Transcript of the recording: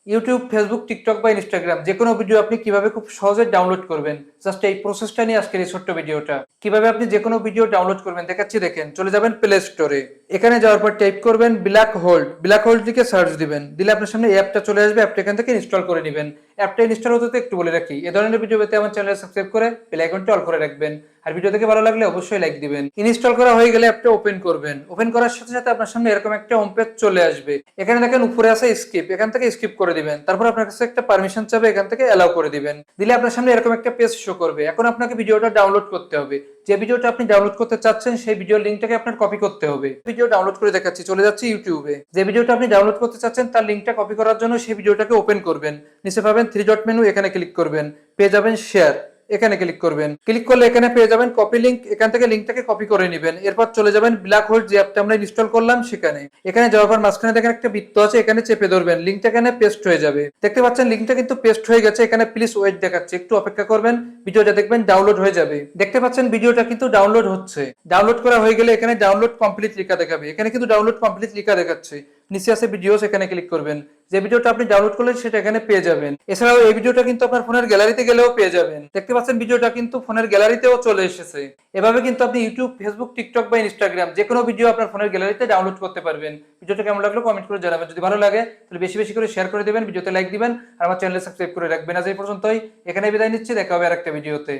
YouTube, Facebook, TikTok বা Instagram যেকোনো video আপনি কিভাবে খুব সহজে ডাউনলোড করবেন, জাস্ট এই প্রসেসটা নিয়ে আজকের এই ছোট্ট ভিডিওটা। কিভাবে আপনি যেকোনো ভিডিও ডাউনলোড করবেন দেখাচ্ছি দেখেন। চলে যাবেন প্লে স্টোরে। এখানে যাওয়ার পর টাইপ করবেন ব্ল্যাক হোল্ড লিখে সার্চ দিবেন। দিলে আপনার সামনে অ্যাপটা চলে আসবে, অ্যাপটা এখান থেকে ইনস্টল করে নেবেন। অ্যাপটা ইনস্টল হতে একটু বলে রাখি, এ ধরনের ভিডিও পেতে আমার চ্যানেল সাবস্ক্রাইব করে বেল আইকনটা অল করে রাখবেন। আর ভিডিও থেকে ভালো লাগলে অবশ্যই লাইক দিবেন। ইনস্টল করা হয়ে গেলে অ্যাপটা ওপেন করবেন। ওপেন করার সাথে সাথে আপনার সামনে এরকম একটা হোম পেজ চলে আসবে। এখানে দেখেন উপরে আছে স্কিপ, এখান থেকে স্কিপ করে দিবেন। তারপর আপনার কাছে একটা পারমিশন চাবে, এখান থেকে অ্যালাউ করে দিবেন। দিলে আপনার সামনে এরকম একটা পেজ শো করবে। এখন আপনাকে ভিডিওটা ডাউনলোড করতে হবে। যে ভিডিওটা আপনি ডাউনলোড করতে চাচ্ছেন সেই ভিডিওর লিঙ্কটাকে আপনার কপি করতে হবে। ভিডিও ডাউনলোড করে দেখাচ্ছি, চলে যাচ্ছি ইউটিউবে। যে ভিডিওটা আপনি ডাউনলোড করতে চাচ্ছেন তার লিঙ্কটা কপি করার জন্য সেই ভিডিওটাকে ওপেন করবেন। নিচে পাবেন থ্রি ডট মেনু, এখানে ক্লিক করবেন। পেয়ে যাবেন শেয়ার, এখানে ক্লিক করবেন। ক্লিক করলে এখানে পেয়ে যাবেন কপি লিংক, এখান থেকে লিংকটাকে কপি করে নেবেন। এরপর চলে যাবেন ব্ল্যাক হোল যে অ্যাপটা আমরা ইনস্টল করলাম সেখানে। এখানে যাওয়ার পর মাঝখানে দেখেন একটা বৃত্ত আছে, এখানে চেপে ধরবেন। লিংকটা এখানে পেস্ট হয়ে যাবে। দেখতে পাচ্ছেন লিংকটা কিন্তু পেস্ট হয়ে গেছে। এখানে প্লিজ ওয়েট দেখাচ্ছে, একটু অপেক্ষা করবেন, ভিডিওটা দেখবেন ডাউনলোড হয়ে যাবে। দেখতে পাচ্ছেন ভিডিওটা কিন্তু ডাউনলোড হচ্ছে। ডাউনলোড করা হয়ে গেলে এখানে ডাউনলোড কমপ্লিট লেখা দেখাবে। এখানে কিন্তু ডাউনলোড কমপ্লিট লেখা দেখাচ্ছে। নিচে আছে ভিডিওস, এখানে ক্লিক করবেন। যে ভিডিওটা আপনি ডাউনলোড করলেন সেটা এখানে পেয়ে যাবেন। এছাড়াও এই ভিডিওটা কিন্তু আপনার ফোনের গ্যালারিতে গেলেও পেয়ে যাবেন। দেখতে পাচ্ছেন ভিডিওটা কিন্তু ফোনের গ্যালারিতেও চলে এসেছে। এভাবে কিন্তু আপনি ইউটিউব, ফেসবুক, টিকটক বা ইনস্টাগ্রাম যে কোনো ভিডিও আপনার ফোনের গ্যালারিতে ডাউনলোড করতে পারবেন। ভিডিওটা কেমন লাগলো কমেন্ট করে জানাবেন। যদি ভালো লাগে তাহলে বেশি বেশি করে শেয়ার করে দিবেন, ভিডিওতে লাইক দিবেন আর আমার চ্যানেলে সাবস্ক্রাইব করে রাখবেন। আজ এই পর্যন্তই, এখানে বিদায় নিচ্ছি। দেখা হবে আরেকটা ভিডিওতে।